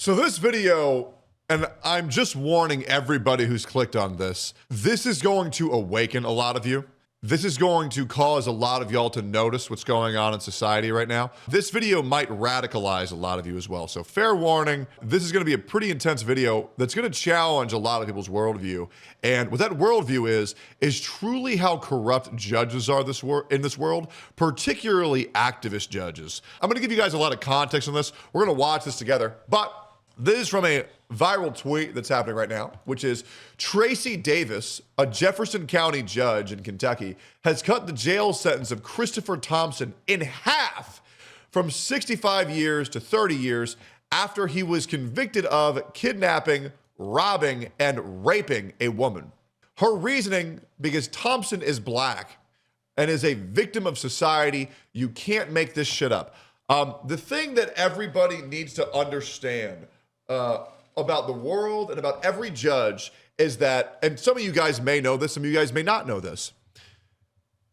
So this video, and I'm just warning everybody who's clicked on this, this is going to awaken a lot of you. This is going to cause a lot of y'all to notice what's going on in society right now. This video might radicalize a lot of you as well. So fair warning, this is gonna be a pretty intense video that's gonna challenge a lot of people's worldview. And what that worldview is truly how corrupt judges are in this world, particularly activist judges. I'm gonna give you guys a lot of context on this. We're gonna watch this together, but this is from a viral tweet that's happening right now, which is Tracy Davis, a Jefferson County judge in Kentucky, has cut the jail sentence of Christopher Thompson in half from 65 years to 30 years after he was convicted of kidnapping, robbing, and raping a woman. Her reasoning, because Thompson is black and is a victim of society. You can't make this shit up. The thing that everybody needs to understand about the world and about every judge is that, and some of you guys may know this, some of you guys may not know this,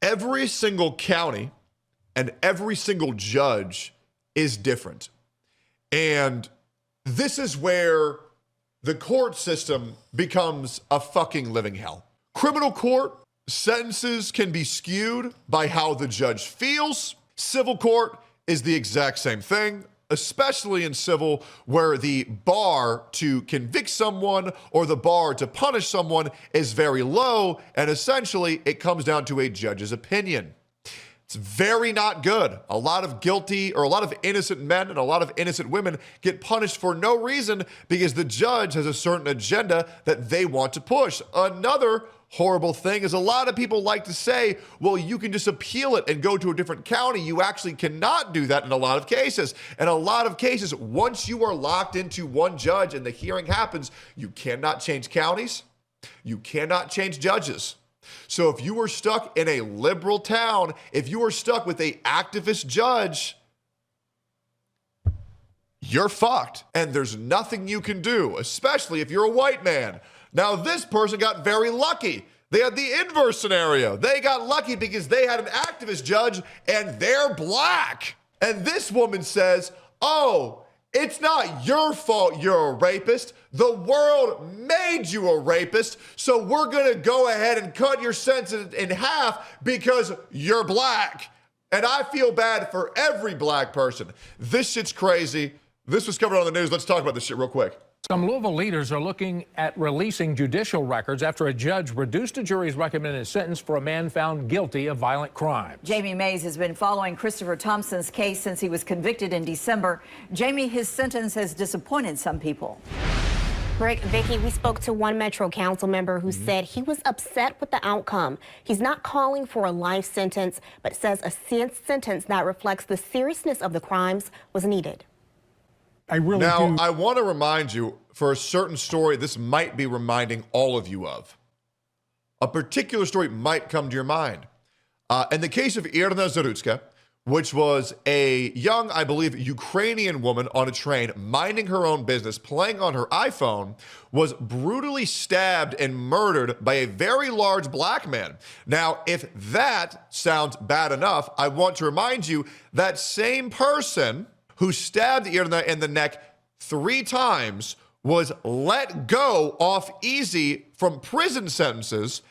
every single county and every single judge is different. And this is where the court system becomes a fucking living hell. Criminal court sentences can be skewed by how the judge feels. Civil court is the exact same thing, especially in civil, where the bar to convict someone or the bar to punish someone is very low, and essentially it comes down to a judge's opinion. It's very not good. A lot of guilty or a lot of innocent men and a lot of innocent women get punished for no reason because the judge has a certain agenda that they want to push. Another horrible thing is a lot of people like to say, well, you can just appeal it and go to a different county. You actually cannot do that in a lot of cases. In a lot of cases, once you are locked into one judge and the hearing happens, you cannot change counties. You cannot change judges. So if you were stuck in a liberal town, if you were stuck with an activist judge, you're fucked. And there's nothing you can do, especially if you're a white man. Now, this person got very lucky. They had the inverse scenario. They got lucky because they had an activist judge and they're black. And this woman says, oh, it's not your fault you're a rapist. The world made you a rapist, so we're gonna go ahead and cut your sentence in half because you're black. And I feel bad for every black person. This shit's crazy. This was covered on the news. Let's talk about this shit real quick. Some Louisville leaders are looking at releasing judicial records after a judge reduced a jury's recommended sentence for a man found guilty of violent crime. Jamie Mays has been following Christopher Thompson's case since he was convicted in December. Jamie, his sentence has disappointed some people. Rick, Vicky, we spoke to one Metro Council member who said he was upset with the outcome. He's not calling for a life sentence, but says a sentence that reflects the seriousness of the crimes was needed. I want to remind you, for a certain story, this might be reminding all of you of. A particular story might come to your mind. In the case of Irina Zarutska, which was a young, I believe, Ukrainian woman on a train, minding her own business, playing on her iPhone, was brutally stabbed and murdered by a very large black man. Now, if that sounds bad enough, I want to remind you that same person who stabbed Irina in the neck 3 times was let go off easy from prison sentences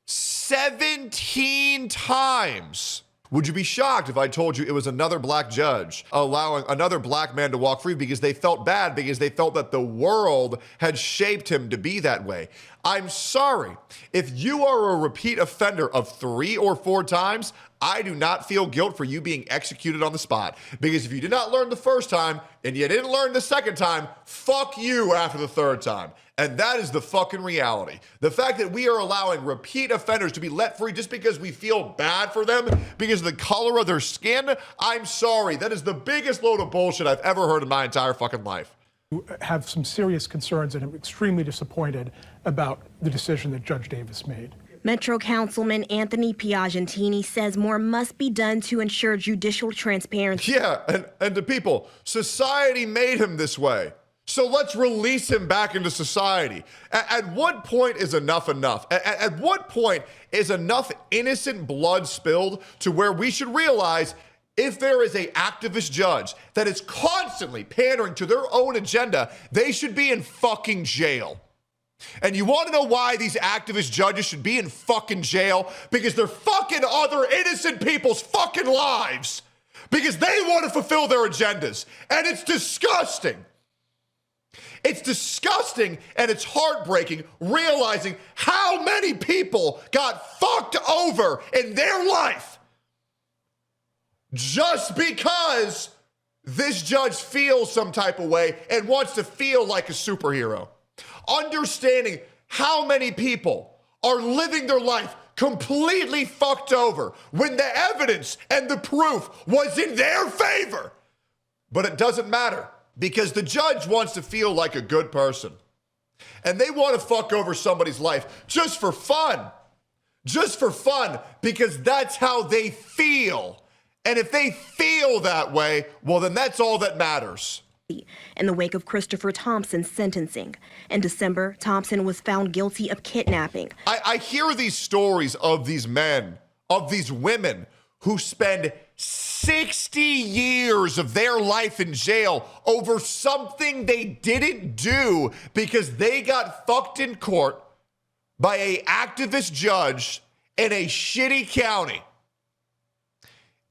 17 times. Would you be shocked if I told you it was another black judge allowing another black man to walk free because they felt bad, because they felt that the world had shaped him to be that way? I'm sorry. If you are a repeat offender of 3 or 4 times, I do not feel guilt for you being executed on the spot. Because if you did not learn the first time and you didn't learn the second time, fuck you after the 3rd time. And that is the fucking reality. The fact that we are allowing repeat offenders to be let free just because we feel bad for them, because of the color of their skin, I'm sorry. That is the biggest load of bullshit I've ever heard in my entire fucking life. Have some serious concerns and I'm extremely disappointed about the decision that Judge Davis made. Metro Councilman Anthony Piagentini says more must be done to ensure judicial transparency. Yeah, and to people, society made him this way. So let's release him back into society. At what point is enough enough? At what point is enough innocent blood spilled to where we should realize If there is an activist judge that is constantly pandering to their own agenda, they should be in fucking jail. And you want to know why these activist judges should be in fucking jail? Because they're fucking other innocent people's fucking lives. Because they want to fulfill their agendas. And it's disgusting. It's disgusting and it's heartbreaking realizing how many people got fucked over in their life just because this judge feels some type of way and wants to feel like a superhero. Understanding how many people are living their life completely fucked over when the evidence and the proof was in their favor. But it doesn't matter because the judge wants to feel like a good person. And they want to fuck over somebody's life just for fun. Just for fun because that's how they feel. And if they feel that way, well, then that's all that matters. In the wake of Christopher Thompson's sentencing. In December, Thompson was found guilty of kidnapping. I hear these stories of these men, of these women who spend 60 years of their life in jail over something they didn't do because they got fucked in court by an activist judge in a shitty county.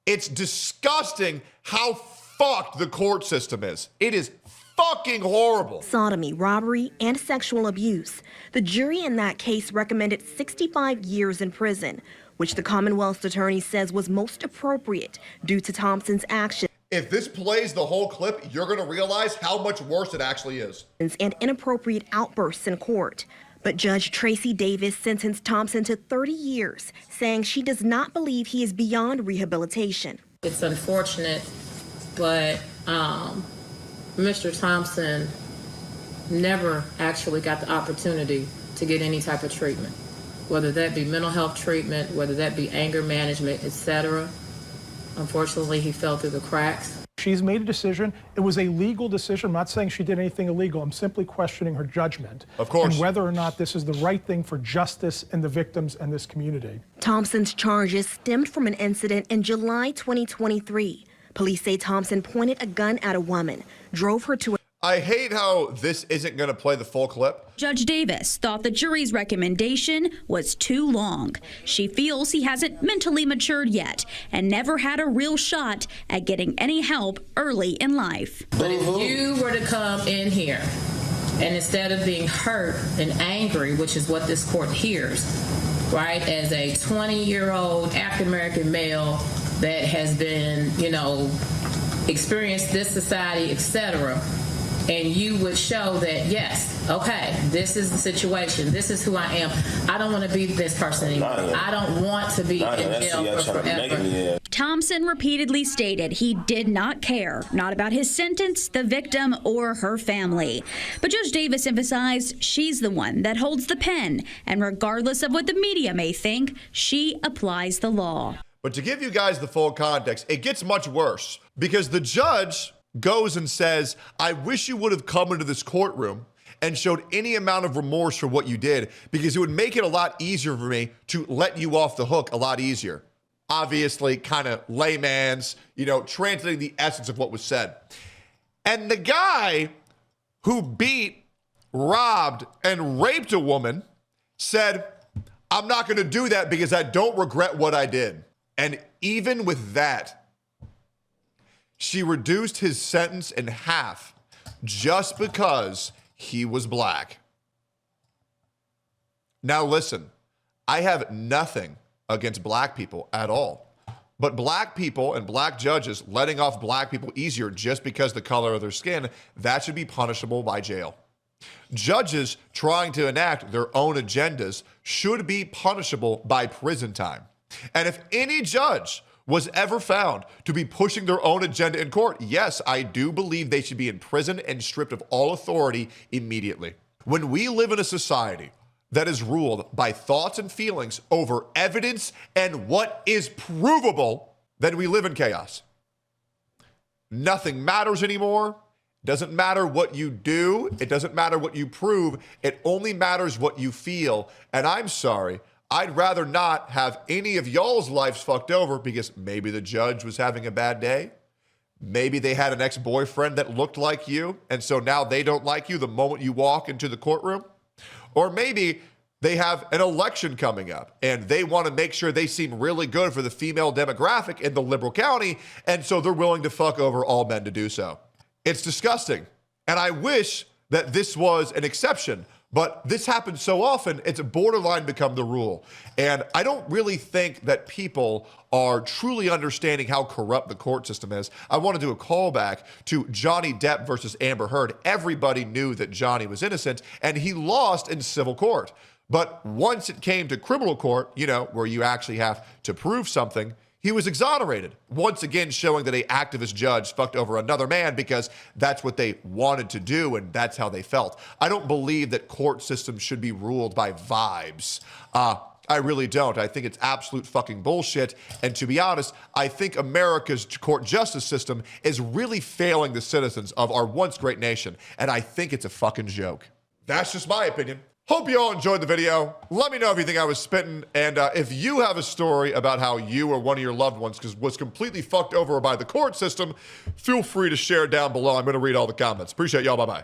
It's disgusting how fucked the court system is. It is fucking horrible. Sodomy, robbery, and sexual abuse. The jury in that case recommended 65 years in prison, which the Commonwealth's attorney says was most appropriate due to Thompson's actions. If this plays the whole clip, you're going to realize how much worse it actually is. And inappropriate outbursts in court. But Judge Tracy Davis sentenced Thompson to 30 years, saying she does not believe he is beyond rehabilitation. It's unfortunate, but Mr. Thompson never actually got the opportunity to get any type of treatment, whether that be mental health treatment, whether that be anger management, etc. Unfortunately, he fell through the cracks. She's made a decision. It was a legal decision. I'm not saying she did anything illegal. I'm simply questioning her judgment. Of course. And whether or not this is the right thing for justice and the victims and this community. Thompson's charges stemmed from an incident in July 2023. Police say Thompson pointed a gun at a woman, drove her to a... I hate how this isn't going to play the full clip. Judge Davis thought the jury's recommendation was too long. She feels he hasn't mentally matured yet and never had a real shot at getting any help early in life. But if you were to come in here and instead of being hurt and angry, which is what this court hears, right, as a 20-year-old African-American male that has been, experienced this society, etc., and you would show that, yes, okay, this is the situation, this is who I am. I don't want to be this person anymore. I don't want to be in jail for forever. Thompson repeatedly stated he did not care, not about his sentence, the victim, or her family. But Judge Davis emphasized she's the one that holds the pen, and regardless of what the media may think, she applies the law. But to give you guys the full context, it gets much worse because the judge goes and says, I wish you would have come into this courtroom and showed any amount of remorse for what you did because it would make it a lot easier for me to let you off the hook a lot easier. Obviously, kind of layman's, translating the essence of what was said. And the guy who beat, robbed, and raped a woman said, I'm not going to do that because I don't regret what I did. And even with that, she reduced his sentence in half just because he was black. Now listen, I have nothing against black people at all. But black people and black judges letting off black people easier just because of the color of their skin, that should be punishable by jail. Judges trying to enact their own agendas should be punishable by prison time. And if any judge was ever found to be pushing their own agenda in court, yes, I do believe they should be in prison and stripped of all authority immediately. When we live in a society that is ruled by thoughts and feelings over evidence and what is provable, then we live in chaos. Nothing matters anymore. It doesn't matter what you do. It doesn't matter what you prove. It only matters what you feel. And I'm sorry, I'd rather not have any of y'all's lives fucked over because maybe the judge was having a bad day. Maybe they had an ex-boyfriend that looked like you, and so now they don't like you the moment you walk into the courtroom. Or maybe they have an election coming up, and they want to make sure they seem really good for the female demographic in the liberal county, and so they're willing to fuck over all men to do so. It's disgusting, and I wish that this was an exception, but this happens so often, it's borderline become the rule. And I don't really think that people are truly understanding how corrupt the court system is. I want to do a callback to Johnny Depp versus Amber Heard. Everybody knew that Johnny was innocent, and he lost in civil court. But once it came to criminal court, you know, where you actually have to prove something, he was exonerated, once again showing that an activist judge fucked over another man because that's what they wanted to do and that's how they felt. I don't believe that court systems should be ruled by vibes. I really don't. I think it's absolute fucking bullshit. And to be honest, I think America's court justice system is really failing the citizens of our once great nation. And I think it's a fucking joke. That's just my opinion. Hope you all enjoyed the video. Let me know if you think I was spitting, and if you have a story about how you or one of your loved ones was completely fucked over by the court system, feel free to share it down below. I'm going to read all the comments. Appreciate y'all. Bye-bye.